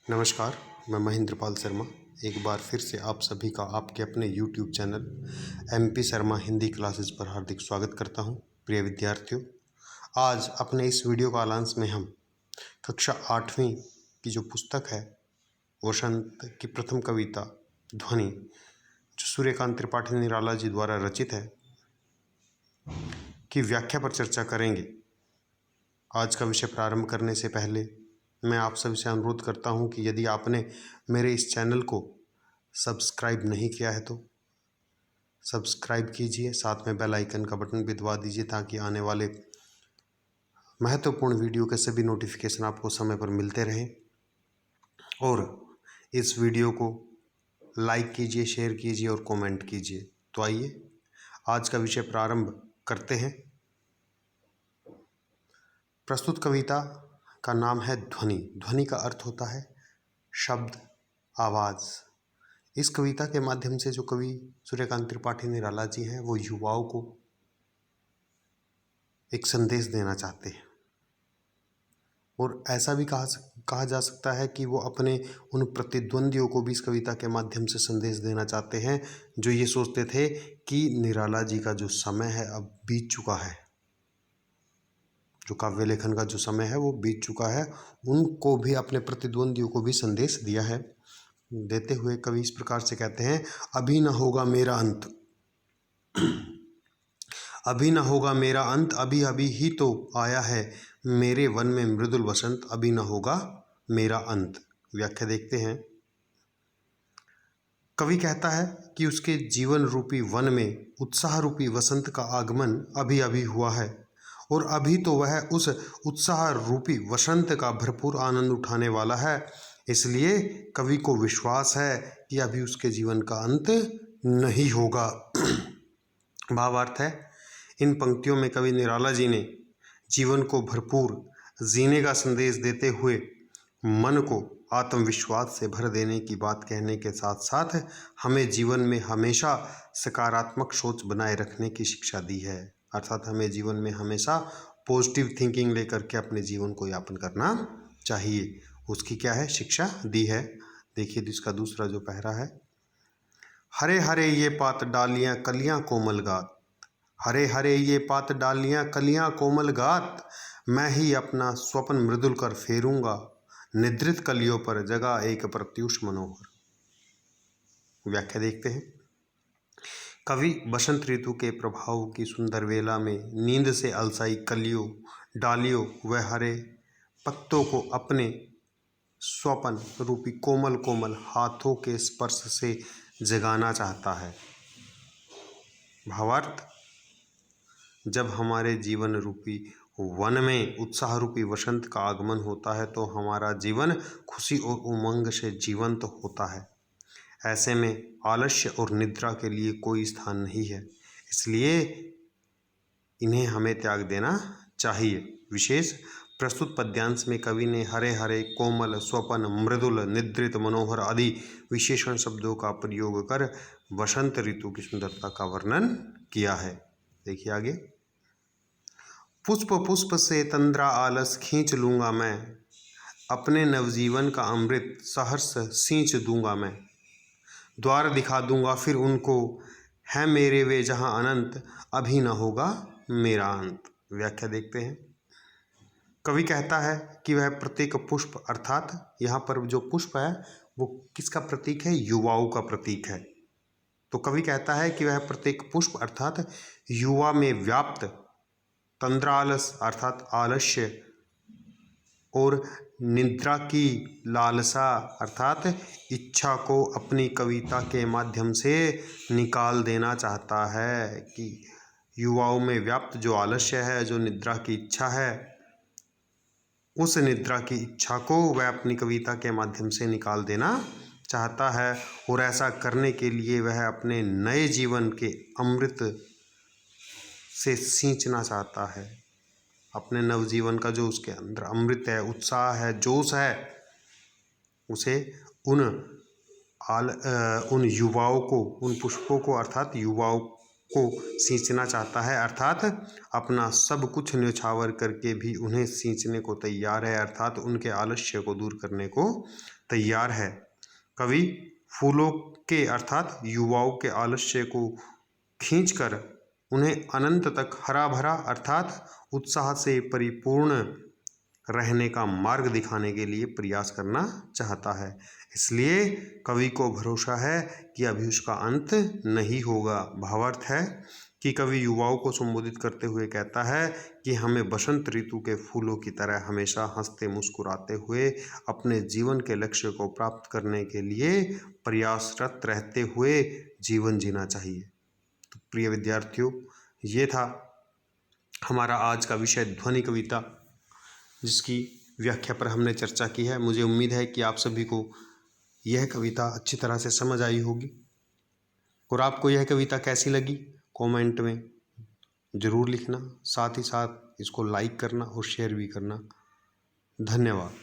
नमस्कार, मैं महेंद्रपाल शर्मा एक बार फिर से आप सभी का आपके अपने YouTube channel MP Sharma Hindi classes पर हार्दिक स्वागत करता हूं। प्रिय विद्यार्थियों, आज अपने इस वीडियो कालांश में हम कक्षा 8वीं की जो पुस्तक है वसंत की प्रथम कविता ध्वनि, जो सूर्यकांत त्रिपाठी निराला जी द्वारा रचित है, की व्याख्या पर चर्चा करेंगे। आज का विषय प्रारंभ करने से पहले मैं आप सभी से अनुरोध करता हूं कि यदि आपने मेरे इस चैनल को सब्सक्राइब नहीं किया है तो सब्सक्राइब कीजिए, साथ में बेल आइकन का बटन भी दबा दीजिए ताकि आने वाले महत्वपूर्ण वीडियो के सभी नोटिफिकेशन आपको समय पर मिलते रहें। और इस वीडियो को लाइक कीजिए, शेयर कीजिए और कमेंट कीजिए। तो आइए आज का विषय प्रारंभ करते हैं। प्रस्तुत कविता का नाम है ध्वनि। ध्वनि का अर्थ होता है शब्द, आवाज़। इस कविता के माध्यम से जो कवि सूर्यकांत त्रिपाठी निराला जी हैं, वो युवाओं को एक संदेश देना चाहते हैं। और ऐसा भी कहा जा सकता है कि वो अपने उन प्रतिद्वंदियों को भी इस कविता के माध्यम से संदेश देना चाहते हैं, जो ये सोचते थे कि निराला जी का जो समय है अब बीत चुका है, जो काव्य लेखन का जो समय है वो बीत चुका है। उनको भी, अपने प्रतिद्वंदियों को भी संदेश दिया है। देते हुए कवि इस प्रकार से कहते हैं, अभी न होगा मेरा अंत, अभी न होगा मेरा अंत, अभी अभी ही तो आया है मेरे वन में मृदुल वसंत, अभी न होगा मेरा अंत। व्याख्या देखते हैं। कवि कहता है कि उसके जीवन रूपी वन में उत्साह रूपी वसंत का आगमन अभी अभी हुआ है और अभी तो वह उस उत्साह रूपी वसंत का भरपूर आनंद उठाने वाला है। इसलिए कवि को विश्वास है कि अभी उसके जीवन का अंत नहीं होगा। भावार्थ है, इन पंक्तियों में कवि निराला जी ने जीवन को भरपूर जीने का संदेश देते हुए मन को आत्मविश्वास से भर देने की बात कहने के साथ साथ हमें जीवन में हमेशा सकारात्मक सोच बनाए रखने की शिक्षा दी है। अर्थात हमें जीवन में हमेशा पॉजिटिव थिंकिंग लेकर के अपने जीवन को यापन करना चाहिए, उसकी क्या है, शिक्षा दी है। देखिए इसका दूसरा जो पहरा है, हरे हरे ये पात डालियां कलियां कोमल गात, हरे हरे ये पात डालियां कलियां कोमल गात, मैं ही अपना स्वप्न मृदुल कर फेरूंगा, निद्रित कलियों पर जगा एक प्रत्युष मनोहर। व्याख्या देखते हैं। कवि बसंत ऋतु के प्रभाव की सुंदर वेला में नींद से अलसाई कलियों, डालियों व हरे पत्तों को अपने स्वप्न रूपी कोमल कोमल हाथों के स्पर्श से जगाना चाहता है। भावार्थ, जब हमारे जीवन रूपी वन में उत्साह रूपी वसंत का आगमन होता है तो हमारा जीवन खुशी और उमंग से जीवंत होता है। ऐसे में आलस्य और निद्रा के लिए कोई स्थान नहीं है, इसलिए इन्हें हमें त्याग देना चाहिए। विशेष प्रस्तुत पद्यांश में कवि ने हरे हरे, कोमल, स्वपन, मृदुल, निद्रित, मनोहर आदि विशेषण शब्दों का प्रयोग कर वसंत ऋतु की सुंदरता का वर्णन किया है। देखिए आगे, पुष्प पुष्प से तंद्रा आलस खींच लूँगा मैं, अपने नवजीवन का अमृत सहर्ष सींच दूंगा मैं, द्वार दिखा दूंगा फिर उनको, है मेरे वे जहाँ अनंत, अभी न होगा मेरा अंत। व्याख्या देखते हैं। कवि कहता है कि वह प्रत्येक पुष्प, अर्थात यहाँ पर जो पुष्प है वो किसका प्रतीक है, युवाओं का प्रतीक है। तो कवि कहता है कि वह प्रत्येक पुष्प अर्थात युवा में व्याप्त तंद्रालस अर्थात आलस्य और निद्रा की लालसा अर्थात इच्छा को अपनी कविता के माध्यम से निकाल देना चाहता है। कि युवाओं में व्याप्त जो आलस्य है, जो निद्रा की इच्छा है, उस निद्रा की इच्छा को वह अपनी कविता के माध्यम से निकाल देना चाहता है। और ऐसा करने के लिए वह अपने नए जीवन के अमृत से सींचना चाहता है। अपने नवजीवन का जो उसके अंदर अमृत है, उत्साह है, जोश है, उसे उन युवाओं को, उन पुष्पों को अर्थात युवाओं को सींचना चाहता है, अर्थात अपना सब कुछ न्यौछावर करके भी उन्हें सींचने को तैयार है, अर्थात उनके आलस्य को दूर करने को तैयार है। कवि फूलों के अर्थात युवाओं के आलस्य को खींचकर उन्हें अनंत तक हरा भरा अर्थात उत्साह से परिपूर्ण रहने का मार्ग दिखाने के लिए प्रयास करना चाहता है। इसलिए कवि को भरोसा है कि अभी उसका अंत नहीं होगा। भावार्थ है कि कवि युवाओं को संबोधित करते हुए कहता है कि हमें बसंत ऋतु के फूलों की तरह हमेशा हंसते मुस्कुराते हुए अपने जीवन के लक्ष्य को प्राप्त करने के लिए प्रयासरत रहते हुए जीवन जीना चाहिए। तो प्रिय विद्यार्थियों, ये था हमारा आज का विषय ध्वनि कविता, जिसकी व्याख्या पर हमने चर्चा की है। मुझे उम्मीद है कि आप सभी को यह कविता अच्छी तरह से समझ आई होगी, और आपको यह कविता कैसी लगी कमेंट में ज़रूर लिखना। साथ ही साथ इसको लाइक करना और शेयर भी करना। धन्यवाद।